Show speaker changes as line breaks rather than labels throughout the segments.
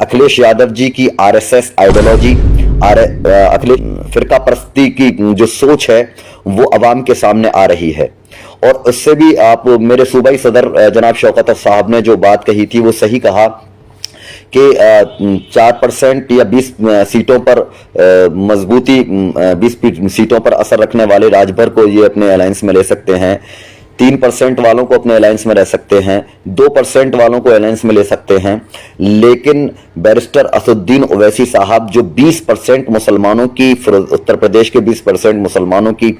अखिलेश यादव जी की RSS ideology, Akhilesh फिरका परस्ती की जो सोच है वो अवाम के सामने आ रही है। और उससे भी आप मेरे सूबाई सदर जनाब शौकत साहब ने जो बात कही थी वो सही कहा कि 4% या 20 सीटों पर मजबूती 20 सीटों पर असर रखने वाले राजभर को ये अपने अलायंस में ले सकते हैं, 3% वालों को अपने अलायंस में रह सकते हैं, 2% वालों को अलायंस में ले सकते हैं। लेकिन बैरिस्टर असदुद्दीन ओवैसी साहब जो 20% मुसलमानों की, उत्तर प्रदेश के 20% मुसलमानों की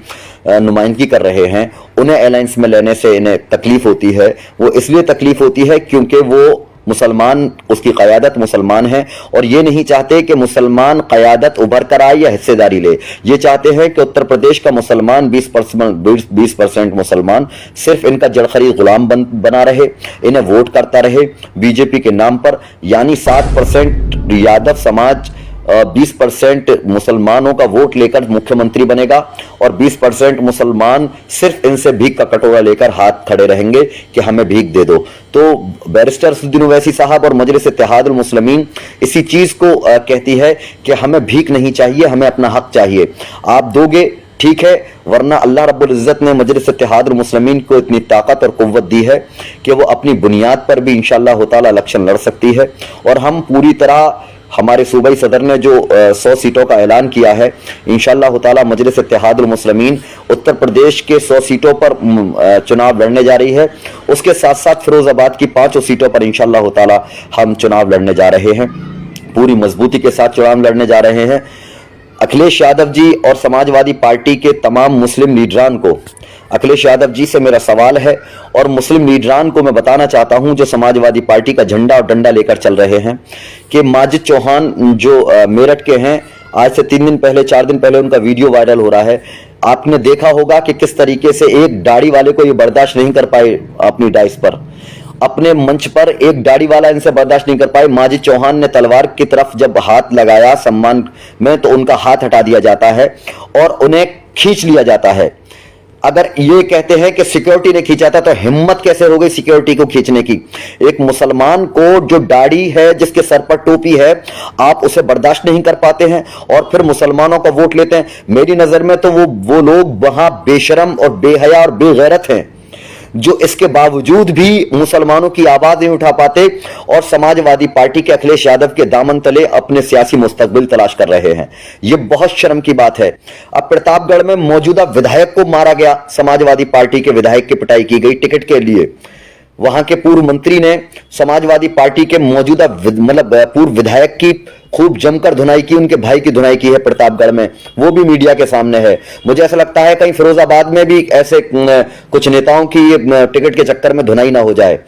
नुमाइंदगी कर रहे हैं, उन्हें अलायंस में लेने से इन्हें तकलीफ होती है। वो इसलिए तकलीफ होती है क्योंकि वो मुसलमान, उसकी क़यादत मुसलमान है और ये नहीं चाहते कि मुसलमान क़यादत उभर कर आए या हिस्सेदारी ले। ये चाहते हैं कि उत्तर प्रदेश का मुसलमान 20% मुसलमान सिर्फ इनका जड़खरी गुलाम बना रहे, इन्हें वोट करता रहे बीजेपी के नाम पर। यानी 7% यादव समाज 20% मुसलमानों का वोट लेकर मुख्यमंत्री बनेगा और 20% मुसलमान सिर्फ इनसे भीख का कटोरा लेकर हाथ खड़े रहेंगे कि हमें भीख दे दो। तो बैरिस्टर असदुद्दीन ओवैसी साहब और मजलिस इत्तेहादुल मुस्लिमीन इसी चीज को कहती है कि हमें भीख नहीं चाहिए, हमें अपना हक चाहिए। आप दोगे ठीक है, वरना अल्लाह रब्बुल इज्जत ने मजलिस इत्तेहादुल मुस्लिमीन को इतनी ताकत और कुव्वत दी है कि वो अपनी बुनियाद पर भी इंशाअल्लाह ताला इलेक्शन लड़ सकती है। और हम पूरी तरह, हमारे सूबाई सदर ने जो 100 सीटों का ऐलान किया है, इंशाअल्लाह ताला मजलिस इत्तेहादुल मुस्लिमीन उत्तर प्रदेश के 100 सीटों पर चुनाव लड़ने जा रही है। उसके साथ साथ फिरोजाबाद की 5 सीटों पर इंशाअल्लाह ताला हम चुनाव लड़ने जा रहे हैं, पूरी मजबूती के साथ चुनाव लड़ने जा रहे हैं। अखिलेश यादव जी और समाजवादी पार्टी के तमाम मुस्लिम लीडरान को, अखिलेश यादव जी से मेरा सवाल है और मुस्लिम लीडरान को मैं बताना चाहता हूं जो समाजवादी पार्टी का झंडा और डंडा लेकर चल रहे हैं कि माजिद चौहान जो मेरठ के हैं, आज से 3 दिन पहले 4 दिन पहले उनका वीडियो वायरल हो रहा है। आपने देखा होगा कि किस तरीके से एक दाढ़ी वाले को ये बर्दाश्त नहीं कर पाए, अपनी डाइस पर, अपने मंच पर एक दाढ़ी वाला इनसे बर्दाश्त नहीं कर पाए। माजिद चौहान ने तलवार की तरफ जब हाथ लगाया सम्मान में तो उनका हाथ हटा दिया जाता है और उन्हें खींच लिया जाता है। अगर ये कहते हैं कि सिक्योरिटी ने खींचा था, तो हिम्मत कैसे हो गई सिक्योरिटी को खींचने की? एक मुसलमान को जो दाढ़ी है, जिसके सर पर टोपी है, आप उसे बर्दाश्त नहीं कर पाते हैं और फिर मुसलमानों का वोट लेते हैं। मेरी नजर में तो वो लोग वहां बेशरम और बेहया और बेगैरत हैं जो इसके बावजूद भी मुसलमानों की आवाज नहीं उठा पाते और समाजवादी पार्टी के अखिलेश यादव के दामन तले अपने सियासी मुस्तकबिल तलाश कर रहे हैं। यह बहुत शर्म की बात है। अब प्रतापगढ़ में मौजूदा विधायक को मारा गया, समाजवादी पार्टी के विधायक की पिटाई की गई टिकट के लिए। वहां के पूर्व मंत्री ने समाजवादी पार्टी के मौजूदा पूर्व विधायक की खूब जमकर धुनाई की, उनके भाई की धुनाई की है प्रतापगढ़ में, वो भी मीडिया के सामने है। मुझे ऐसा लगता है कहीं फिरोजाबाद में भी ऐसे कुछ नेताओं की टिकट के चक्कर में धुनाई ना हो जाए,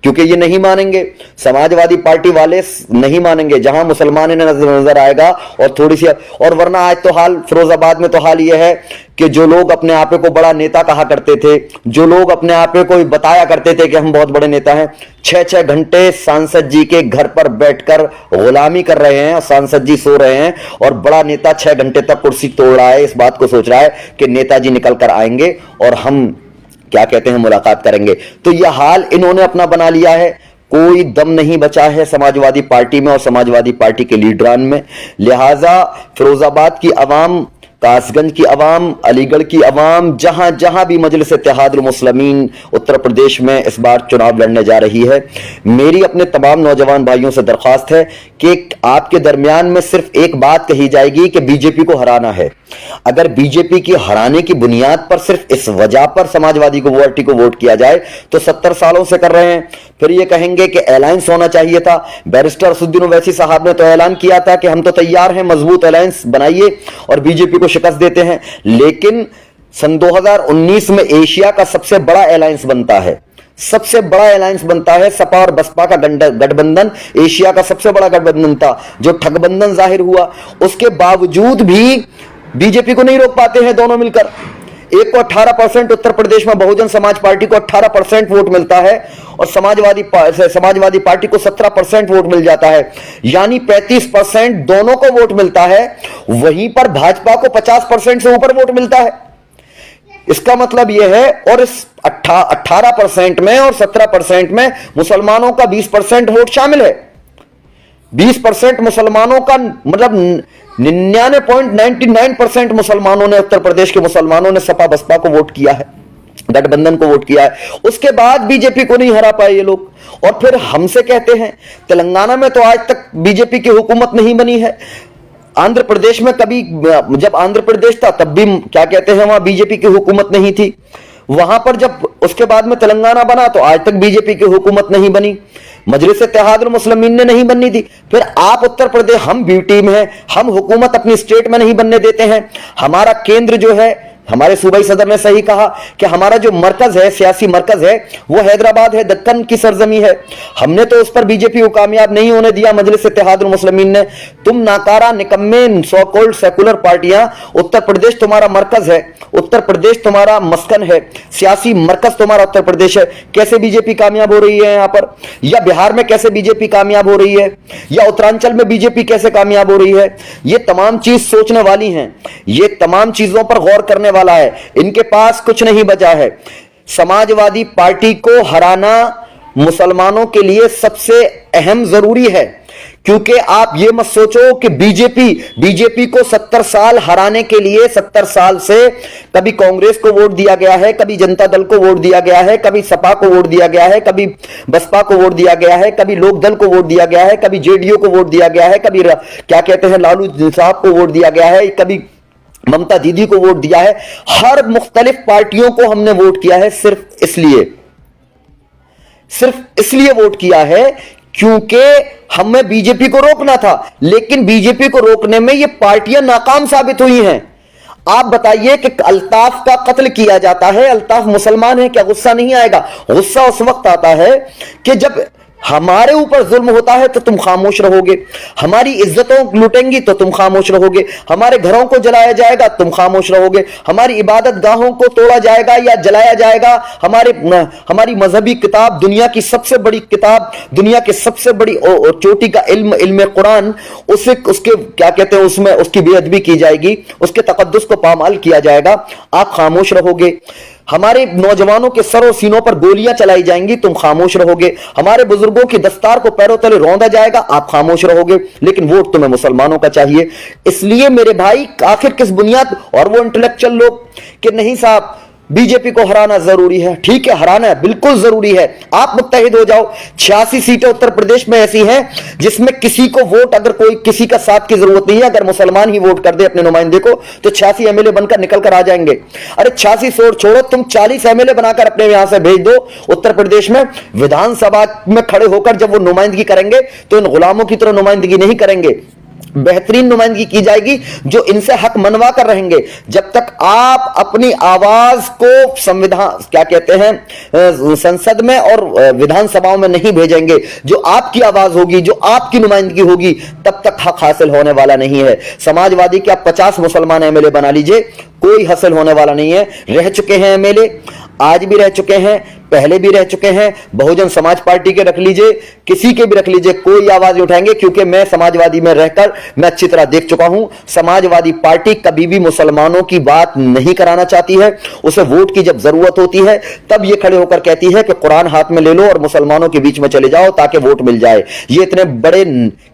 क्योंकि ये नहीं मानेंगे, समाजवादी पार्टी वाले नहीं मानेंगे। जहां मुसलमान इन्हें नजर आएगा और थोड़ी सी, और वरना आज तो हाल फिरोजाबाद में तो हाल यह है कि जो लोग अपने आप को बड़ा नेता कहा करते थे, जो लोग अपने आप को बताया करते थे कि हम बहुत बड़े नेता हैं, 6-6 घंटे सांसद जी के घर पर बैठकर गुलामी कर रहे हैं और सांसद जी सो रहे हैं और बड़ा नेता 6 घंटे तक कुर्सी तोड़ रहा है, इस बात को सोच रहा है कि नेताजी निकल कर आएंगे और हम क्या कहते हैं मुलाकात करेंगे। तो यह हाल इन्होंने अपना बना लिया है। कोई दम नहीं बचा है समाजवादी पार्टी में और समाजवादी पार्टी के लीडरान में। लिहाजा फिरोजाबाद की अवाम, कासगंज की अवाम, अलीगढ़ की अवाम, जहां जहां भी मजलिस इत्तेहादुल मुस्लिमीन उत्तर प्रदेश में इस बार चुनाव लड़ने जा रही है, मेरी अपने तमाम नौजवान भाइयों से दरख्वास्त है कि आपके दरमियान में सिर्फ एक बात कही जाएगी कि बीजेपी को हराना है। अगर बीजेपी की हराने की बुनियाद पर सिर्फ इस वजह पर समाजवादी को वोट किया जाए तो 70 सालों से कर रहे हैं। फिर ये कहेंगे कि अलायंस होना चाहिए था। बैरिस्टर असदुद्दीन ओवैसी साहब ने तो ऐलान किया था कि हम तो तैयार हैं, मजबूत अलायंस बनाइए और बीजेपी को शिकस्त देते हैं। लेकिन सन 2019 में एशिया का सबसे बड़ा अलायंस बनता है, सबसे बड़ा अलायंस बनता है सपा और बसपा का गठबंधन, एशिया का सबसे बड़ा गठबंधन था जो ठगबंधन जाहिर हुआ। उसके बावजूद भी बीजेपी को नहीं रोक पाते हैं दोनों मिलकर। एक को 18% उत्तर प्रदेश में बहुजन समाज पार्टी को 18% वोट मिलता है और समाजवादी पार्टी को 17% वोट मिल जाता है, यानी 35% दोनों को वोट मिलता है। वहीं पर भाजपा को 50% से ऊपर वोट मिलता है। इसका मतलब यह है, और इस 18% में और 17% में मुसलमानों का 20% वोट शामिल है। 20% मुसलमानों का मतलब 99.99% मुसलमानों ने, उत्तर प्रदेश के मुसलमानों ने सपा बसपा को वोट किया है, गठबंधन को वोट किया है। उसके बाद बीजेपी को नहीं हरा पाए ये लोग, और फिर हमसे कहते हैं तेलंगाना में तो आज तक बीजेपी की हुकूमत नहीं बनी है। आंध्र प्रदेश में कभी, जब आंध्र प्रदेश था तब भी क्या कहते हैं वहां बीजेपी की हुकूमत नहीं थी। वहां पर जब उसके बाद में तेलंगाना बना तो आज तक बीजेपी की हुकूमत नहीं बनी, मजलिस इत्तेहादुल मुस्लिमीन ने नहीं बननी दी। फिर आप उत्तर प्रदेश, हम बी टीम है, हम हुकूमत अपनी स्टेट में नहीं बनने देते हैं। हमारा केंद्र जो है, हमारे सूबाई सदर ने सही कहा कि हमारा जो मरकज है, सियासी मरकज है, वो हैदराबाद है, दक्कन की सरजमी है। हमने तो उस पर बीजेपी को कामयाब नहीं होने दिया। मजलिस इत्तेहादुल मुस्लिमीन ने, तुम नाकारा निकम्मे सो कॉल्ड सेकुलर पार्टियां, उत्तर प्रदेश तुम्हारा मरकज है, उत्तर प्रदेश तुम्हारा मस्कन है, सियासी मरकज तुम्हारा उत्तर प्रदेश है, कैसे बीजेपी कामयाब हो रही है यहां पर? या बिहार में कैसे बीजेपी कामयाब हो रही है, या उत्तरांचल में बीजेपी कैसे कामयाब हो रही है? ये तमाम चीज सोचने वाली हैं, ये तमाम चीजों पर गौर करने वाला है। इनके पास कुछ नहीं बचा है। समाजवादी पार्टी को हराना मुसलमानों के लिए सबसे अहम जरूरी है, क्योंकि आप ये मत सोचो कि बीजेपी को 70 साल हराने के लिए, 70 साल से कभी कांग्रेस को वोट दिया गया है, कभी जनता दल को वोट दिया गया है, कभी सपा को वोट दिया गया है, कभी बसपा को वोट दिया गया है, कभी लोक दल को वोट दिया गया है, कभी जेडीयू को वोट दिया गया है, कभी क्या कहते हैं लालू साहब को वोट दिया गया है, कभी ममता दीदी को वोट दिया है। हर मुख्तलिफ पार्टियों को हमने वोट किया है, सिर्फ इसलिए वोट किया है क्योंकि हमें बीजेपी को रोकना था। लेकिन बीजेपी को रोकने में ये पार्टियां नाकाम साबित हुई हैं। आप बताइए कि अल्ताफ का कत्ल किया जाता है, अल्ताफ मुसलमान है, क्या गुस्सा नहीं आएगा? गुस्सा उस वक्त आता है कि जब हमारे ऊपर जुल्म होता है तो तुम खामोश रहोगे, हमारी इज्जतों लुटेंगी तो तुम खामोश रहोगे, हमारे घरों को जलाया जाएगा तुम खामोश रहोगे, हमारी इबादत गाहों को तोड़ा जाएगा या जलाया जाएगा, हमारी मजहबी किताब, दुनिया की सबसे बड़ी किताब, दुनिया के सबसे बड़ी चोटी का इल्म कुरान, उसके क्या कहते हैं, उसमें उसकी बेअदबी की जाएगी, उसके तकद्दुस को पामाल किया जाएगा, आप खामोश रहोगे। हमारे नौजवानों के सरों सीनों पर गोलियां चलाई जाएंगी, तुम खामोश रहोगे। हमारे बुजुर्गों की दस्तार को पैरों तले रौंदा जाएगा, आप खामोश रहोगे। लेकिन वोट तुम्हें मुसलमानों का चाहिए। इसलिए मेरे भाई, आखिर किस बुनियाद, और वो इंटेलेक्चुअल लोग कि नहीं साहब बीजेपी को हराना जरूरी है, ठीक है हराना है, बिल्कुल जरूरी है, आप मुत्तहिद हो जाओ। 86 सीटें उत्तर प्रदेश में ऐसी हैं जिसमें किसी को वोट, अगर कोई किसी का साथ की जरूरत नहीं है, अगर मुसलमान ही वोट कर दे अपने नुमाइंदे को तो 86 एमएलए बनकर निकल कर आ जाएंगे। अरे 86 छोड़ो, तुम 40 एमएलए बनाकर अपने यहां से भेज दो उत्तर प्रदेश में, विधानसभा में खड़े होकर जब वो नुमाइंदगी करेंगे तो इन गुलामों की तरह नुमाइंदगी नहीं करेंगे, बेहतरीन नुमाइंदगी की जाएगी, जो इनसे हक मनवा कर रहेंगे। जब तक आप अपनी आवाज को संविधान क्या कहते हैं संसद में और विधानसभाओं में नहीं भेजेंगे, जो आपकी आवाज होगी, जो आपकी नुमाइंदगी होगी, तब तक हक हासिल होने वाला नहीं है। समाजवादी के आप 50 मुसलमान एमएलए बना लीजिए, कोई हासिल होने वाला नहीं है। रह चुके हैं एमएलए, आज भी रह चुके हैं, पहले भी रह चुके हैं। बहुजन समाज पार्टी के रख लीजिए, किसी के भी रख लीजिए, कोई आवाज नहीं उठाएंगे, क्योंकि मैं समाजवादी में रहकर मैं अच्छी तरह देख चुका हूं। समाजवादी पार्टी कभी भी मुसलमानों की बात नहीं कराना चाहती है। उसे वोट की जब जरूरत होती है तब ये खड़े होकर कहती है कि कुरान हाथ में ले लो और मुसलमानों के बीच में चले जाओ ताकि वोट मिल जाए। ये इतने बड़े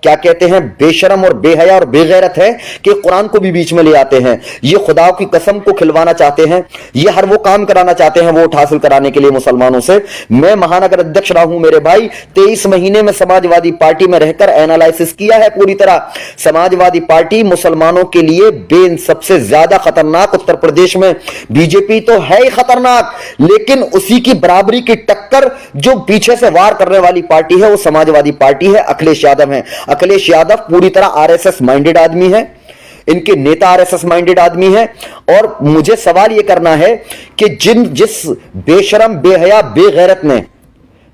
क्या कहते हैं बेशरम और बेहया और बेगैरत है कि कुरान को भी बीच में ले आते हैं। ये खुदा की कसम को खिलवाना चाहते हैं, ये हर वो काम कराना चाहते हैं वोट हासिल कराने के लिए मुसलमानों से। मैं महानगर अध्यक्ष रहा हूं मेरे भाई, 23 महीने में समाजवादी पार्टी में रहकर एनालिसिस किया है पूरी तरह। समाजवादी पार्टी मुसलमानों के लिए सबसे ज्यादा खतरनाक उत्तर प्रदेश में, बीजेपी तो है ही खतरनाक, लेकिन उसी की बराबरी की टक्कर जो पीछे से वार करने वाली पार्टी है वो समाजवादी पार्टी है, अखिलेश यादव है। अखिलेश यादव पूरी तरह आरएसएस माइंडेड आदमी है, इनके नेता आरएसएस माइंडेड आदमी है। और मुझे सवाल यह करना है कि जिस बेशरम बेहया बेगैरत ने,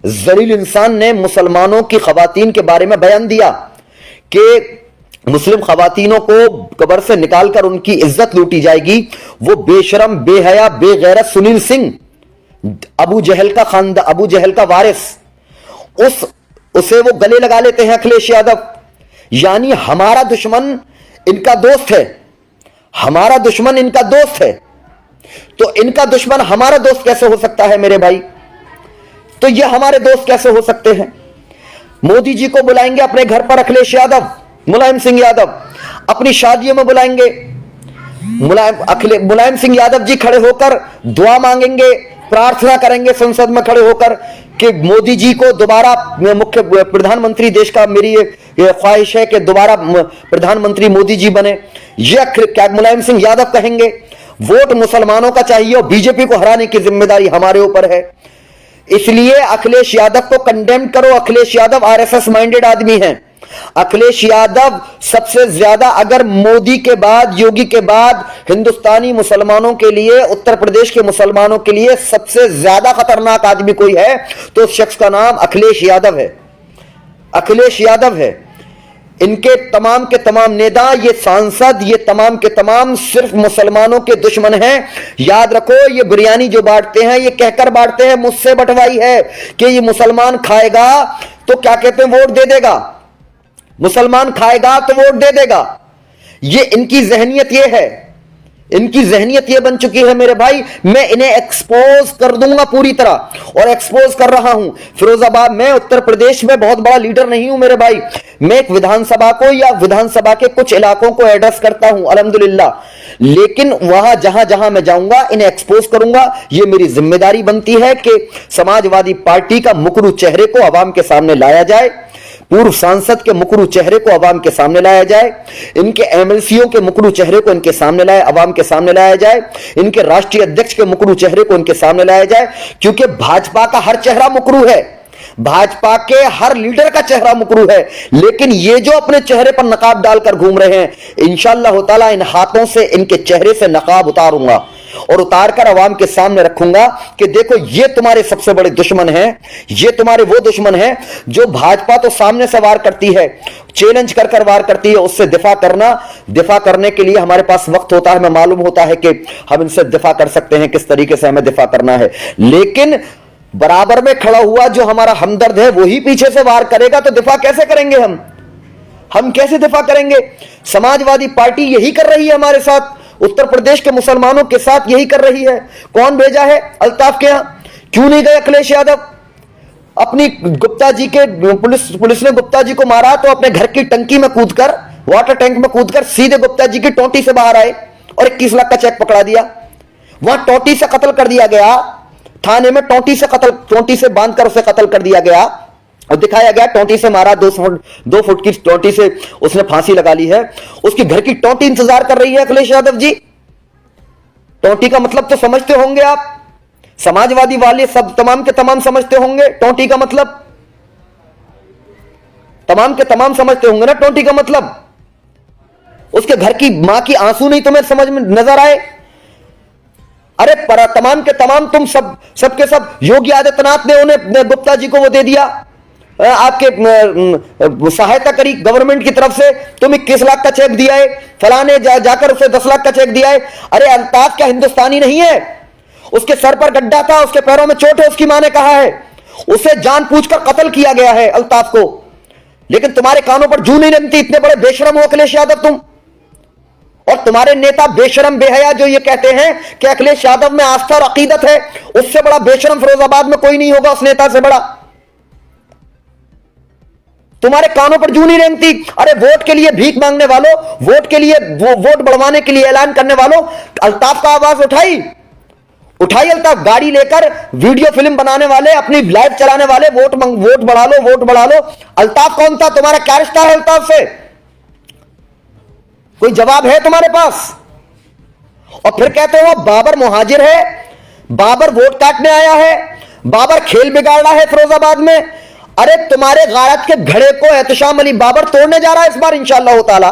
जलील इंसान ने मुसलमानों की खवातीन के बारे में बयान दिया कि मुस्लिम खवातीनों को कब्र से निकालकर उनकी इज्जत लूटी जाएगी, वो बेशरम बेहया बेगैरत सुनील सिंह, अबू जहल का वारिस, उसे वो गले लगा लेते हैं अखिलेश यादव। यानी हमारा दुश्मन इनका दोस्त है, हमारा दुश्मन इनका दोस्त है, तो इनका दुश्मन हमारा दोस्त कैसे हो सकता है मेरे भाई? तो ये हमारे दोस्त कैसे हो सकते हैं? मोदी जी को बुलाएंगे अपने घर पर, अखिलेश यादव, मुलायम सिंह यादव अपनी शादियों में बुलाएंगे। मुलायम सिंह यादव जी खड़े होकर दुआ मांगेंगे, प्रार्थना करेंगे संसद में खड़े होकर कि मोदी जी को दोबारा मुख्य प्रधानमंत्री देश का, मेरी ये ख्वाहिश है कि दोबारा प्रधानमंत्री मोदी जी बने। यह क्या मुलायम सिंह यादव कहेंगे। वोट मुसलमानों का चाहिए और बीजेपी को हराने की जिम्मेदारी हमारे ऊपर है। इसलिए अखिलेश यादव को कंडेम करो। अखिलेश यादव आरएसएस माइंडेड आदमी हैं। अखिलेश यादव सबसे ज्यादा, अगर मोदी के बाद, योगी के बाद हिंदुस्तानी मुसलमानों के लिए, उत्तर प्रदेश के मुसलमानों के लिए सबसे ज्यादा खतरनाक आदमी कोई है तो उस शख्स का नाम अखिलेश यादव है। अखिलेश यादव है। इनके तमाम के तमाम नेता, ये सांसद, ये तमाम के तमाम सिर्फ मुसलमानों के दुश्मन हैं। याद रखो, ये बिरयानी जो बांटते हैं ये कहकर बांटते हैं, मुझसे बंटवाई है, कि ये मुसलमान खाएगा तो क्या कहते हैं, वोट दे देगा। मुसलमान खाएगा तो वोट दे देगा। ये इनकी जहनियत ये है, इनकी जहनियत ये बन चुकी है मेरे भाई। मैं इन्हें एक्सपोज कर दूंगा पूरी तरह, और एक्सपोज कर रहा हूं। फिरोजाबाद में, उत्तर प्रदेश में बहुत बड़ा लीडर नहीं हूं मेरे भाई। मैं एक विधानसभा को या विधानसभा के कुछ इलाकों को एड्रेस करता हूं अल्हम्दुलिल्लाह, लेकिन वहां जहां जहां मैं जाऊंगा इन्हें एक्सपोज करूंगा। यह मेरी जिम्मेदारी बनती है कि समाजवादी पार्टी का मुकरू चेहरे को आवाम के सामने लाया जाए, पूर्व सांसद के मुकरू चेहरे को अवाम के सामने लाया जाए, इनके एमएलसीओ के मुकरू चेहरे को इनके सामने लाए, अवाम के सामने लाया जाए, इनके राष्ट्रीय अध्यक्ष के मुकरू चेहरे को इनके सामने लाया जाए। क्योंकि भाजपा का हर चेहरा मुकरू है, भाजपा के हर लीडर का चेहरा मुकरू है, लेकिन ये जो अपने चेहरे पर नकाब डालकर घूम रहे हैं, इंशाअल्लाह ताला इन हाथों से इनके चेहरे से नकाब उतारूंगा और उतारकर अवाम के सामने रखूंगा कि देखो ये तुम्हारे सबसे बड़े दुश्मन हैं, ये तुम्हारे वो दुश्मन हैं जो भाजपा तो सामने से वार करती है, चैलेंज कर वार करती है, उससे दिफा करने के लिए हमारे पास वक्त होता है, हमें मालूम होता है कि हम इनसे दिफा कर सकते हैं, किस तरीके से हमें दिफा करना है। लेकिन बराबर में खड़ा हुआ जो हमारा हमदर्द है वही पीछे से वार करेगा तो दिफा कैसे करेंगे हम कैसे दिफा करेंगे। समाजवादी पार्टी यही कर रही है हमारे साथ, उत्तर प्रदेश के मुसलमानों के साथ यही कर रही है। कौन भेजा है अल्ताफ के यहां? क्यों नहीं गए अखिलेश यादव? अपनी गुप्ता जी के पुलिस ने गुप्ता जी को मारा तो अपने घर की टंकी में कूदकर, वाटर टैंक में कूदकर सीधे गुप्ता जी की टोटी से बाहर आए और 21 लाख का चेक पकड़ा दिया। वहां टोटी से कत्ल कर दिया गया, थाने में टोटी से बांधकर उसे कत्ल कर दिया गया और दिखाया गया टोटी से मारा, 2 फुट की टोटी से उसने फांसी लगा ली है। उसकी घर की टोटी इंतजार कर रही है अखिलेश यादव जी। टोटी का मतलब तो समझते होंगे आप, समाजवादी वाले सब तमाम के तमाम समझते होंगे टोटी का मतलब, तमाम के तमाम समझते होंगे ना टोटी का मतलब। उसके घर की मां की आंसू नहीं तुम्हें समझ में नजर आए? अरे पर तमाम के तमाम तुम सबके सब योगी आदित्यनाथ ने उन्हें गुप्ता जी को वो दे दिया, आपके सहायता करी गवर्नमेंट की तरफ से, तुम 21 लाख का चेक दिया है, फलाने जाकर उसे 10 लाख का चेक दिया है। अरे अल्ताफ क्या हिंदुस्तानी नहीं है? उसके सर पर गड्ढा था, उसके पैरों में चोट है, उसकी मां ने कहा है, उसे जानबूझकर कत्ल किया गया है अल्ताफ को, लेकिन तुम्हारे कानों पर जू नहीं लगती। इतने बड़े बेशरम हो अखिलेश यादव तुम, और तुम्हारे नेता बेशरम बेहया जो ये कहते हैं कि अखिलेश यादव में आस्था और अकीदत है, उससे बड़ा बेशरम फिरोजाबाद में कोई नहीं होगा, उस नेता से बड़ा। तुम्हारे कानों पर जू नहीं रेंगती। अरे वोट के लिए भीख मांगने वालों, वोट के लिए वोट बढ़वाने के लिए ऐलान करने वालों, अल्ताफ का आवाज उठाई अल्ताफ, गाड़ी लेकर वीडियो फिल्म बनाने वाले, अपनी लाइव चलाने वाले, वोट बढ़ा लो। अल्ताफ कौन था? तुम्हारा क्या रिश्ता है अल्ताफ से? कोई जवाब है तुम्हारे पास? और फिर कहते हो बाबर मुहाजिर है, बाबर वोट काटने आया है, बाबर खेल बिगाड़ रहा है फिरोजाबाद में। अरे तुम्हारे गारत के घड़े को एहतशाम अली बाबर तोड़ने जा रहा है इस बार इंशाअल्लाह ताला।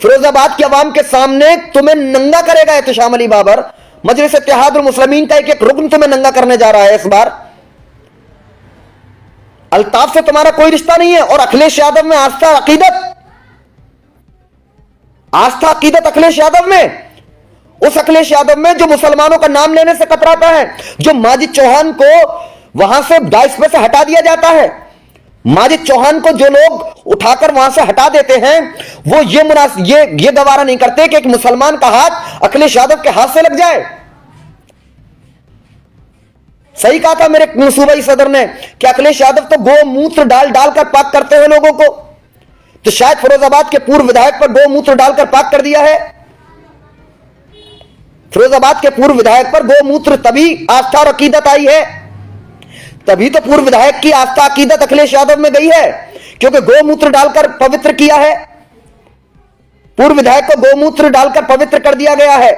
फिरोजाबाद की आवाम के सामने तुम्हें नंगा करेगा एहतशाम अली बाबर। मजलिस इत्तेहादुल मुस्लिमीन का एक रुकन तुम्हें नंगा करने जा रहा है इस बार। अल्ताफ से तुम्हारा कोई रिश्ता नहीं है। और अखिलेश यादव में आस्था अकीदत अखिलेश यादव में, उस अखिलेश यादव में जो मुसलमानों का नाम लेने से कतराता है, जो माजिद चौहान को वहां से डाइस पे से हटा दिया जाता है, माजिद चौहान को जो लोग उठाकर वहां से हटा देते हैं, वो ये गवारा नहीं करते कि एक मुसलमान का हाथ अखिलेश यादव के हाथ से लग जाए। सही कहा था मेरे सूबाई सदर ने कि अखिलेश यादव तो गोमूत्र डाल डालकर पाक करते हैं लोगों को, तो शायद फिरोजाबाद के पूर्व विधायक पर गोमूत्र डालकर पाक कर दिया है। फिरोजाबाद के पूर्व विधायक पर गोमूत्र तभी आस्था और अकीदत आई है, तभी तो पूर्व विधायक की आस्था अकीदत अखिलेश यादव में गई है, क्योंकि गोमूत्र डालकर पवित्र किया है। पूर्व विधायक को गोमूत्र डालकर पवित्र कर दिया गया है,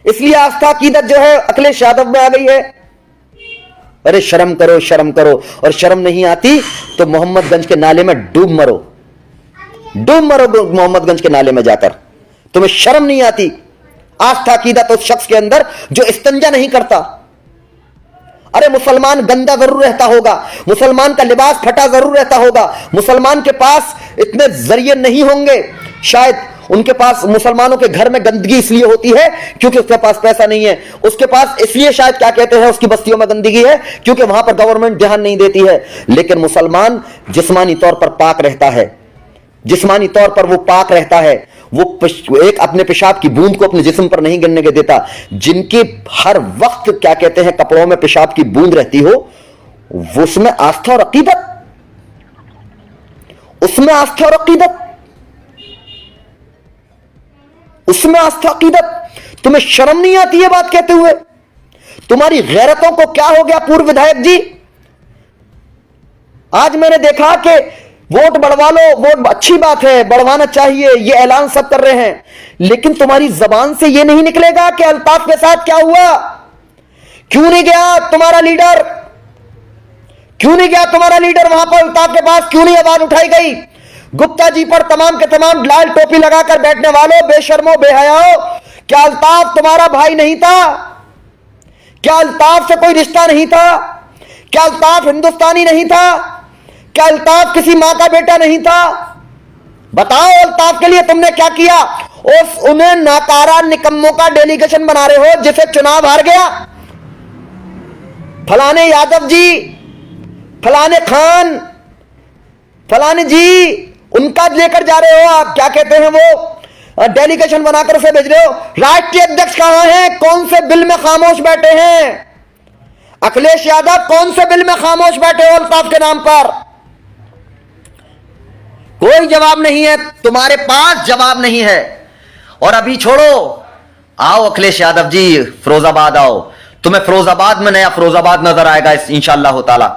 इसलिए आस्था अकीदत जो है अखिलेश यादव में आ गई है। अरे शर्म करो, शर्म करो, और शर्म नहीं आती तो मोहम्मदगंज के नाले में डूब मरो, डूब मरो मोहम्मदगंज के नाले में जाकर। तुम्हें शर्म नहीं आती? आस्था अकीदत उस शख्स के अंदर जो इस्तंजा नहीं करता। अरे मुसलमान गंदा जरूर रहता होगा, मुसलमान का लिबास फटा जरूर रहता होगा, मुसलमान के पास इतने जरिए नहीं होंगे, शायद उनके पास मुसलमानों के घर में गंदगी इसलिए होती है क्योंकि उसके पास पैसा नहीं है, उसके पास इसलिए शायद क्या कहते हैं उसकी बस्तियों में गंदगी है क्योंकि वहां पर गवर्नमेंट ध्यान नहीं देती है। लेकिन मुसलमान जिस्मानी तौर पर पाक रहता है, जिस्मानी तौर पर वो पाक रहता है, वो एक अपने पेशाब की बूंद को अपने जिस्म पर नहीं गिरने के देता। जिनके हर वक्त क्या कहते हैं कपड़ों में पेशाब की बूंद रहती हो, वो उसमें आस्था और अकीदत, उसमें आस्था और अकीदत, उसमें आस्था अकीदत। तुम्हें शर्म नहीं आती है बात कहते हुए? तुम्हारी गैरतों को क्या हो गया पूर्व विधायक जी? आज मैंने देखा कि वोट बढ़वा लो, वोट अच्छी बात है, बढ़वाना चाहिए, ये ऐलान सब कर रहे हैं, लेकिन तुम्हारी जबान से ये नहीं निकलेगा कि अल्ताफ के साथ क्या हुआ, क्यों नहीं गया तुम्हारा लीडर, क्यों नहीं गया तुम्हारा लीडर वहां पर अल्ताफ के पास, क्यों नहीं आवाज उठाई गई? गुप्ता जी पर तमाम के तमाम लाल टोपी लगाकर बैठने वालों, बेशर्मो बेहयाओ, क्या अल्ताफ तुम्हारा भाई नहीं था? क्या अल्ताफ से कोई रिश्ता नहीं था? क्या अल्ताफ हिंदुस्तानी नहीं था? क्या अल्ताफ किसी मां का बेटा नहीं था? बताओ अल्ताफ के लिए तुमने क्या किया? उन्हें नाकारा निकम्मों का डेलीगेशन बना रहे हो जिसे चुनाव हार गया। फलाने यादव जी, फलाने खान, फलाने जी, उनका लेकर जा रहे हो आप, क्या कहते हैं वो डेलीगेशन बनाकर उसे भेज रहे हो। राष्ट्रीय अध्यक्ष कहां हैं? कौन से बिल में खामोश बैठे हैं? अखिलेश यादव कौन से बिल में खामोश बैठे हो अल्ताफ के नाम पर? कोई जवाब नहीं है, तुम्हारे पास जवाब नहीं है। और अभी छोड़ो, आओ अखिलेश यादव जी फिरोजाबाद आओ, तुम्हें फिरोजाबाद में नया फिरोजाबाद नजर आएगा इंशाअल्लाह ताला।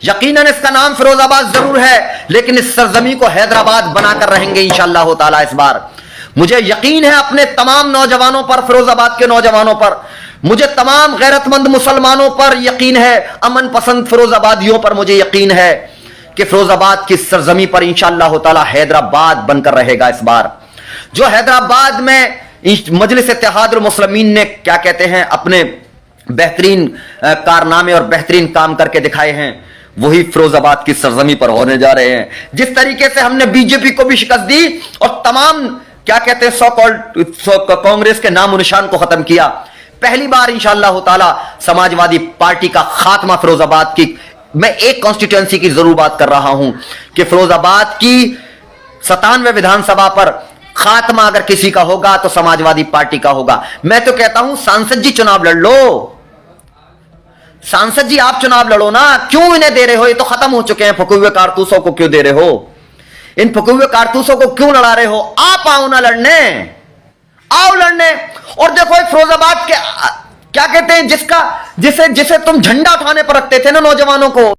यकीनन इसका नाम फिरोजाबाद जरूर है, लेकिन इस सरजमी को हैदराबाद बनाकर रहेंगे इंशाअल्लाह ताला इस बार। मुझे यकीन है अपने तमाम नौजवानों पर, फिरोजाबाद के नौजवानों पर, मुझे तमाम गैरतमंद मुसलमानों पर यकीन है, अमन पसंद फिरोजाबादियों पर मुझे यकीन है कि फिरोजाबाद की सरजमी पर इंशाअल्लाह ताला हैदराबाद बनकर रहेगा इस बार। जो हैदराबाद में मजलिस इत्तेहादुल मुस्लिमीन ने क्या कहते हैं अपने बेहतरीन कारनामे और बेहतरीन काम करके दिखाए हैं, वही फिरोजाबाद की सरजमी पर होने जा रहे हैं। जिस तरीके से हमने बीजेपी को भी शिकस्त दी और तमाम क्या कहते हैं सो कॉल्ड कांग्रेस के नामो निशान को खत्म किया, पहली बार इंशाअल्लाह ताला समाजवादी पार्टी का खात्मा फिरोजाबाद की, मैं एक कॉन्स्टिट्यूएंसी की जरूर बात कर रहा हूं कि फिरोजाबाद की 97वें विधानसभा पर खात्मा अगर किसी का होगा तो समाजवादी पार्टी का होगा। मैं तो कहता हूं सांसद जी चुनाव लड़ लो, सांसद जी आप चुनाव लड़ो ना, क्यों इन्हें दे रहे हो? ये तो खत्म हो चुके हैं, फके हुए कारतूसों को क्यों दे रहे हो? इन फके हुए कारतूसों को क्यों लड़ा रहे हो? आप आओ ना लड़ने, आओ लड़ने। और देखो फिरोजाबाद के क्या कहते हैं जिसे तुम झंडा उठाने पर रखते थे ना नौजवानों को,